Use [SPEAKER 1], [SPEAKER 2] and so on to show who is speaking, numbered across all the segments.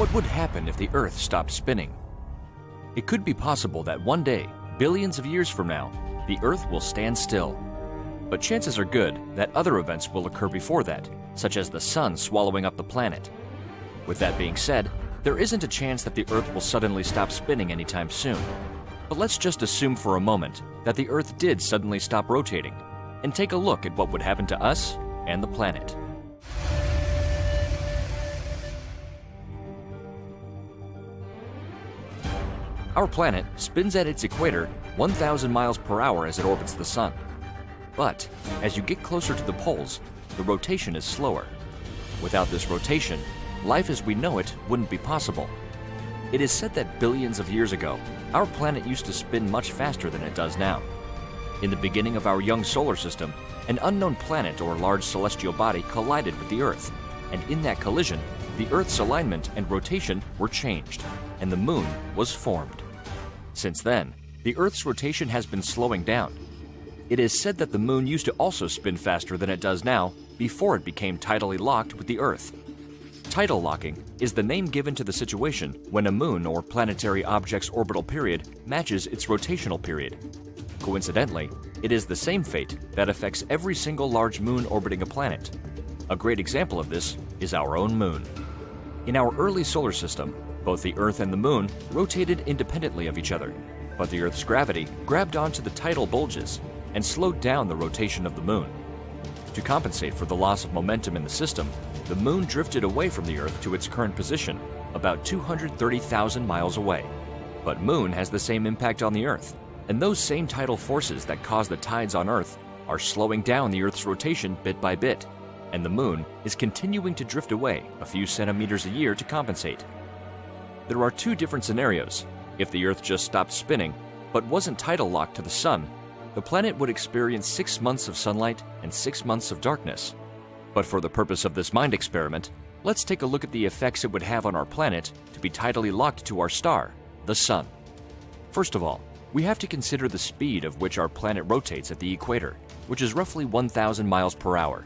[SPEAKER 1] What would happen if the Earth stopped spinning? It could be possible that one day, billions of years from now, the Earth will stand still. But chances are good that other events will occur before that, such as the Sun swallowing up the planet. With that being said, there isn't a chance that the Earth will suddenly stop spinning anytime soon. But let's just assume for a moment that the Earth did suddenly stop rotating, and take a look at what would happen to us and the planet. Our planet spins at its equator 1,000 miles per hour as it orbits the Sun. But as you get closer to the poles, the rotation is slower. Without this rotation, life as we know it wouldn't be possible. It is said that billions of years ago, our planet used to spin much faster than it does now. In the beginning of our young solar system, an unknown planet or large celestial body collided with the Earth, and in that collision, the Earth's alignment and rotation were changed, and the Moon was formed. Since then, the Earth's rotation has been slowing down. It is said that the Moon used to also spin faster than it does now before it became tidally locked with the Earth. Tidal locking is the name given to the situation when a moon or planetary object's orbital period matches its rotational period. Coincidentally, it is the same fate that affects every single large moon orbiting a planet. A great example of this is our own moon. In our early solar system, both the Earth and the Moon rotated independently of each other, but the Earth's gravity grabbed onto the tidal bulges and slowed down the rotation of the Moon. To compensate for the loss of momentum in the system, the Moon drifted away from the Earth to its current position, about 230,000 miles away. But Moon has the same impact on the Earth, and those same tidal forces that cause the tides on Earth are slowing down the Earth's rotation bit by bit, and the Moon is continuing to drift away a few centimeters a year to compensate. There are two different scenarios. If the Earth just stopped spinning, but wasn't tidal locked to the Sun, the planet would experience 6 months of sunlight and 6 months of darkness. But for the purpose of this mind experiment, let's take a look at the effects it would have on our planet to be tidally locked to our star, the Sun. First of all, we have to consider the speed of which our planet rotates at the equator, which is roughly 1,000 miles per hour.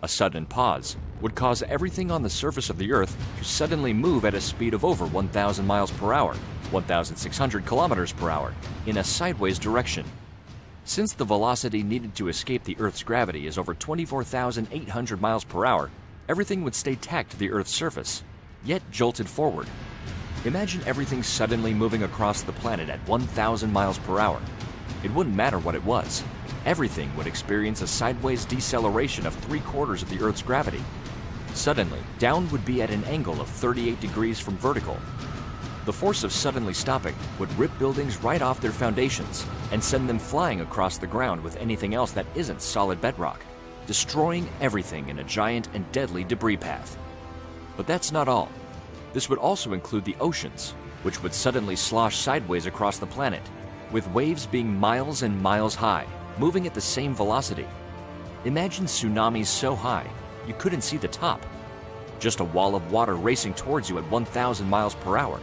[SPEAKER 1] A sudden pause would cause everything on the surface of the Earth to suddenly move at a speed of over 1,000 miles per hour, 1,600 kilometers per hour, in a sideways direction. Since the velocity needed to escape the Earth's gravity is over 24,800 miles per hour, everything would stay tacked to the Earth's surface, yet jolted forward. Imagine everything suddenly moving across the planet at 1,000 miles per hour. It wouldn't matter what it was. Everything would experience a sideways deceleration of 3/4 of the Earth's gravity. Suddenly, down would be at an angle of 38 degrees from vertical. The force of suddenly stopping would rip buildings right off their foundations and send them flying across the ground with anything else that isn't solid bedrock, destroying everything in a giant and deadly debris path. But that's not all. This would also include the oceans, which would suddenly slosh sideways across the planet, with waves being miles and miles high, moving at the same velocity. Imagine tsunamis so high you couldn't see the top. Just a wall of water racing towards you at 1,000 miles per hour.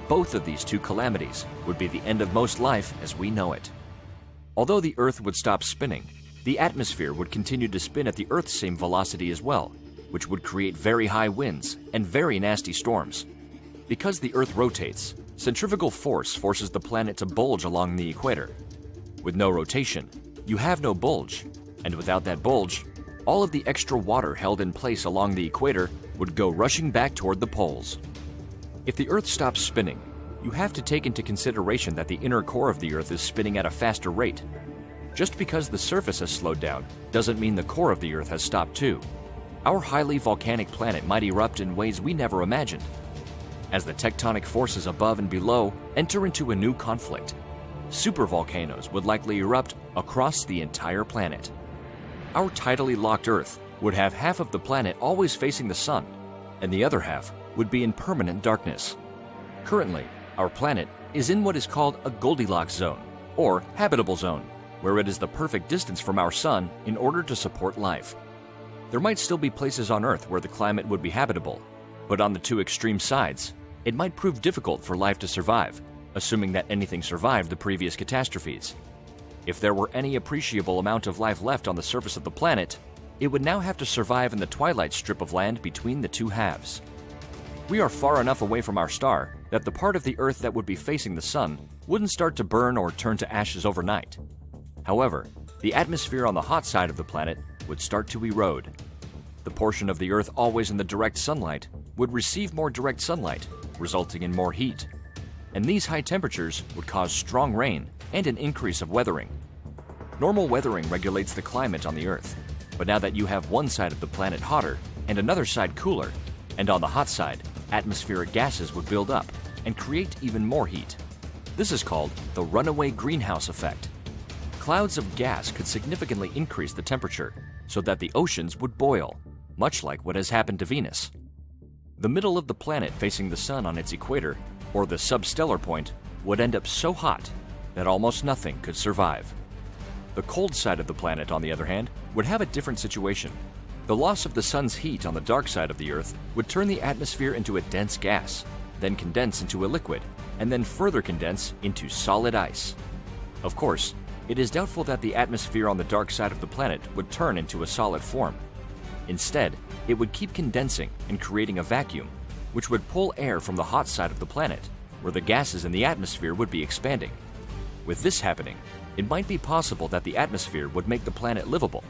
[SPEAKER 1] Both of these two calamities would be the end of most life as we know it. Although the Earth would stop spinning, the atmosphere would continue to spin at the Earth's same velocity as well, which would create very high winds and very nasty storms. Because the Earth rotates, centrifugal force forces the planet to bulge along the equator. With no rotation, you have no bulge, and without that bulge, all of the extra water held in place along the equator would go rushing back toward the poles. If the Earth stops spinning, you have to take into consideration that the inner core of the Earth is spinning at a faster rate. Just because the surface has slowed down doesn't mean the core of the Earth has stopped too. Our highly volcanic planet might erupt in ways we never imagined. As the tectonic forces above and below enter into a new conflict, supervolcanoes would likely erupt across the entire planet. Our tidally locked Earth would have half of the planet always facing the Sun, and the other half would be in permanent darkness. Currently, our planet is in what is called a Goldilocks zone, or habitable zone, where it is the perfect distance from our Sun in order to support life. There might still be places on Earth where the climate would be habitable, but on the two extreme sides, it might prove difficult for life to survive, assuming that anything survived the previous catastrophes. If there were any appreciable amount of life left on the surface of the planet, it would now have to survive in the twilight strip of land between the two halves. we are far enough away from our star that the part of the Earth that would be facing the Sun wouldn't start to burn or turn to ashes overnight. However, the atmosphere on the hot side of the planet would start to erode. The portion of the Earth always in the direct sunlight would receive more direct sunlight, resulting in more heat. And these high temperatures would cause strong rain and an increase of weathering. Normal weathering regulates the climate on the Earth, but now that you have one side of the planet hotter and another side cooler, and on the hot side, atmospheric gases would build up and create even more heat. This is called the runaway greenhouse effect. Clouds of gas could significantly increase the temperature so that the oceans would boil, much like what has happened to Venus. The middle of the planet facing the Sun on its equator, or the substellar point, would end up so hot that almost nothing could survive. The cold side of the planet, on the other hand, would have a different situation. The loss of the Sun's heat on the dark side of the Earth would turn the atmosphere into a dense gas, then condense into a liquid, and then further condense into solid ice. Of course, it is doubtful that the atmosphere on the dark side of the planet would turn into a solid form. Instead, it would keep condensing and creating a vacuum, which would pull air from the hot side of the planet, where the gases in the atmosphere would be expanding. With this happening, it might be possible that the atmosphere would make the planet livable,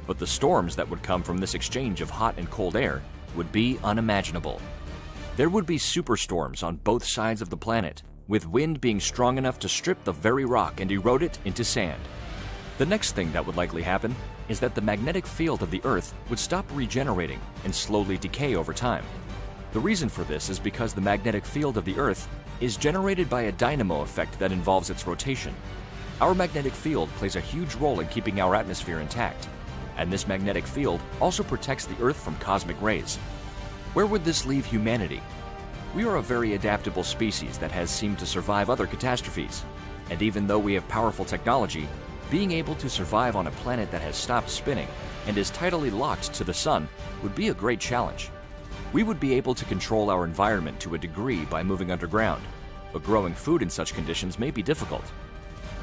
[SPEAKER 1] but the storms that would come from this exchange of hot and cold air would be unimaginable. There would be superstorms on both sides of the planet, with wind being strong enough to strip the very rock and erode it into sand. The next thing that would likely happen is that the magnetic field of the Earth would stop regenerating and slowly decay over time. The reason for this is because the magnetic field of the Earth is generated by a dynamo effect that involves its rotation. Our magnetic field plays a huge role in keeping our atmosphere intact, and this magnetic field also protects the Earth from cosmic rays. Where would this leave humanity? We are a very adaptable species that has seemed to survive other catastrophes, and even though we have powerful technology, being able to survive on a planet that has stopped spinning and is tidally locked to the Sun would be a great challenge. We would be able to control our environment to a degree by moving underground, but growing food in such conditions may be difficult.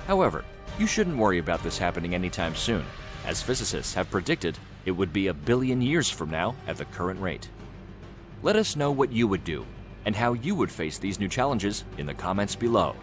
[SPEAKER 1] However, you shouldn't worry about this happening anytime soon, as physicists have predicted it would be 1 billion years from now at the current rate. Let us know what you would do and how you would face these new challenges in the comments below.